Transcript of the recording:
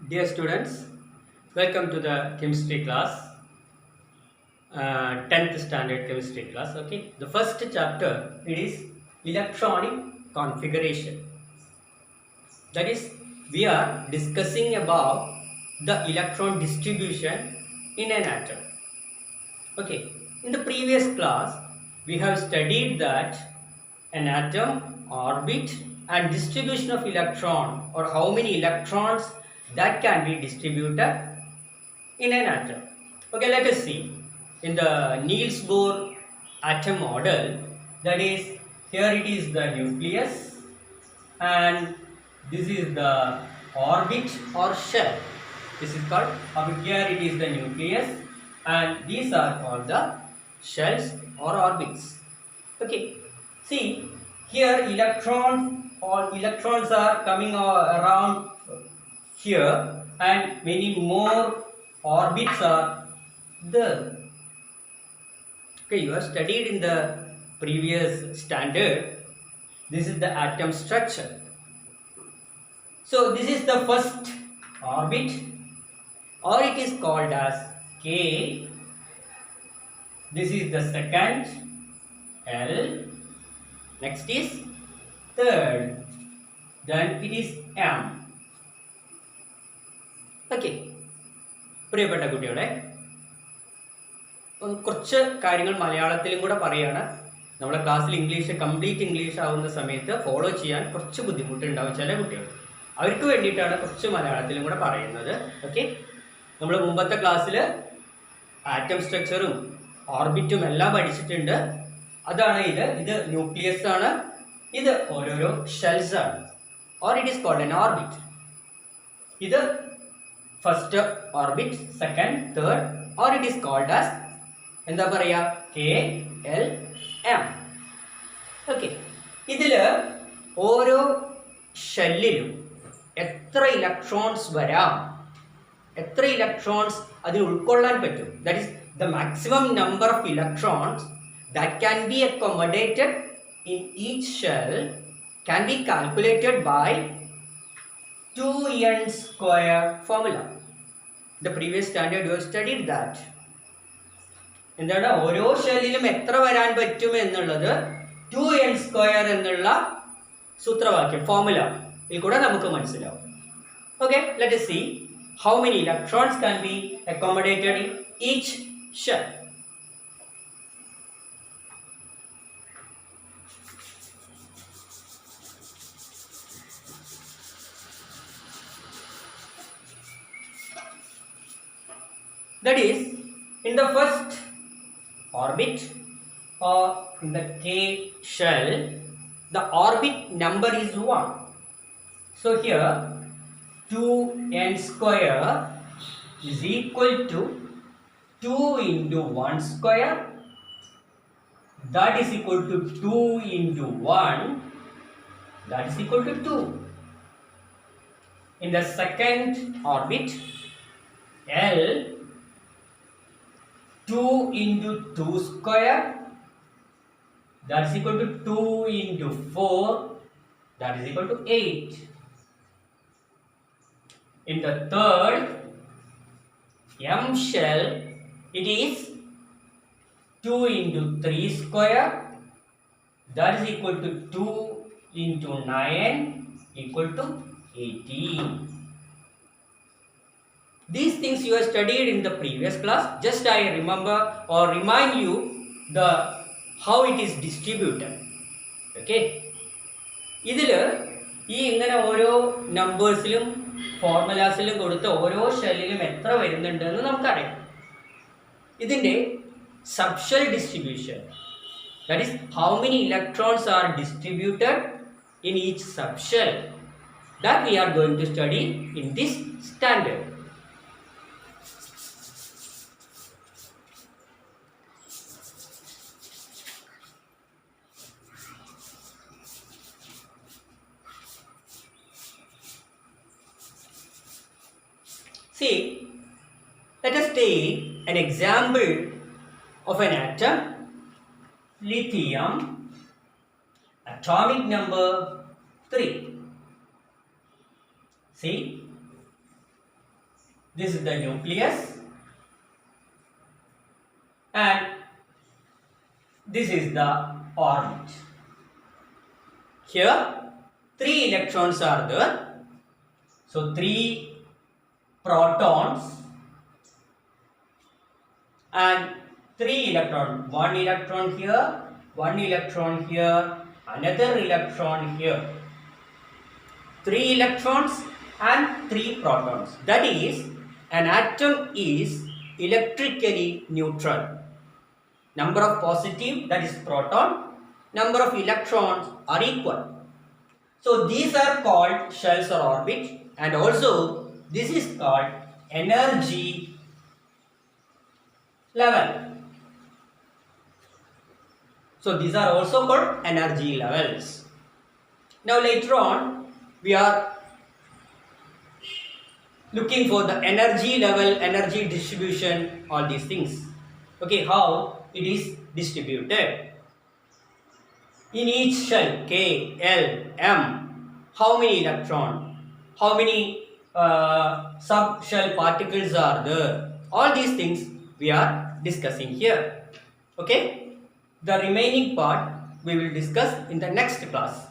Dear students, welcome to the chemistry class, 10th standard chemistry class. Okay, the first chapter it is electronic configuration. That is, we are discussing about the electron distribution in an atom. Okay, in the previous class, we have studied that an atom, orbit, and distribution of electron, or how many electrons that can be distributed in an atom. Okay, let us see. In the Niels Bohr atom model, that is, here it is the nucleus and this is the orbit or shell. This is called orbit. Here it is the nucleus and these are called the shells or orbits. Okay, see here electrons are coming around here and many more orbits are there. Okay, you have studied in the previous standard. This is the atom structure. So this is the first orbit, or it is called as K. This is the second, L. Next is third. Then it is M. Okay. പ്രിയപ്പെട്ട കുട്ടികളെ, കുറച്ച് കാര്യങ്ങൾ മലയാളത്തിലും കൂടെ പറയുകയാണ്. നമ്മുടെ ക്ലാസ്സിൽ English complete English ആവുന്ന സമയത്ത് ഫോളോ ചെയ്യാൻ കുറച്ച് ബുദ്ധിമുട്ടുണ്ടാവും ചില കുട്ടികൾ. അവർക്ക് വേണ്ടിയിട്ടാണ് കുറച്ച് മലയാളത്തിലും കൂടെ പറയുന്നത്. ഓക്കെ, നമ്മൾ മുമ്പത്തെ ക്ലാസ്സിൽ ആറ്റം സ്ട്രക്ചറും ഓർബിറ്റും എല്ലാം പഠിച്ചിട്ടുണ്ട്. അതാണ് ഇത് ന്യൂക്ലിയസ് ആണ്, ഇത് ഓരോരോ ഷെൽസ് ആണ്, or it is called an orbit. ഇത് first orbit, second, third, or it is called as എന്താ പറയുക, കെ എൽ എം. ഓക്കെ, ഇതില് ഓരോ ഷെല്ലിലും എത്ര ഇലക്ട്രോൺസ് വരാം, എത്ര ഇലക്ട്രോൺസ് അതിൽ ഉൾക്കൊള്ളാൻ പറ്റും, that is the maximum number of electrons that can be accommodated in each shell can be calculated by 2n square formula. The previous standard you have studied that. എന്താണ് ഓരോ ഷെല്ലിലും എത്ര വരാൻ പറ്റും എന്നുള്ളത് 2n സ്ക്വയർ എന്നുള്ള സൂത്രവാക്യം ഫോർമുല ഇതിൽ കൂടെ നമുക്ക് മനസ്സിലാവും. Okay, let us see how many electrons can be accommodated in each shell. That is, in the first orbit or in the K shell, the orbit number is 1. So here 2n square is equal to 2 into 1 square, that is equal to 2 into 1, that is equal to 2. In the second orbit, L, 2 into 2 square, that is equal to 2 into 4, that is equal to 8. In the third M shell, it is 2 into 3 square, that is equal to 2 into 9 equal to 18. These things you have studied in the previous class. Just I remember or remind you the how it is distributed. Okay, ഇതില് ഈ ഇങ്ങനെ ഓരോ നമ്പേഴ്സിലും ഫോർമുലാസിലും കൊടുത്ത ഓരോ ഷെല്ലിലും എത്ര വരുന്നുണ്ട് എന്ന് നമുക്കറിയാം. ഇതിന്റെ subshell distribution, that is how many electrons are distributed in each subshell, that we are going to study in this standard. See, let us take an example of an atom, lithium, atomic number 3. See, This is the nucleus, and this is the orbit. Here 3 electrons are there. So 3 protons and 3 electrons. 1 electron here, 1 electron here, another electron here. 3 electrons and 3 protons. That is, an atom is electrically neutral. Number of positive, that is proton, number of electrons are equal. So these are called shells or orbits, and also this is called energy level. So these are also called energy levels. Now later on we are looking for the energy level, energy distribution, all these things. Okay, how it is distributed. In each shell, K, L, M, how many electrons, how many sub-shell particles are there? All these things we are discussing here. Okay? The remaining part we will discuss in the next class.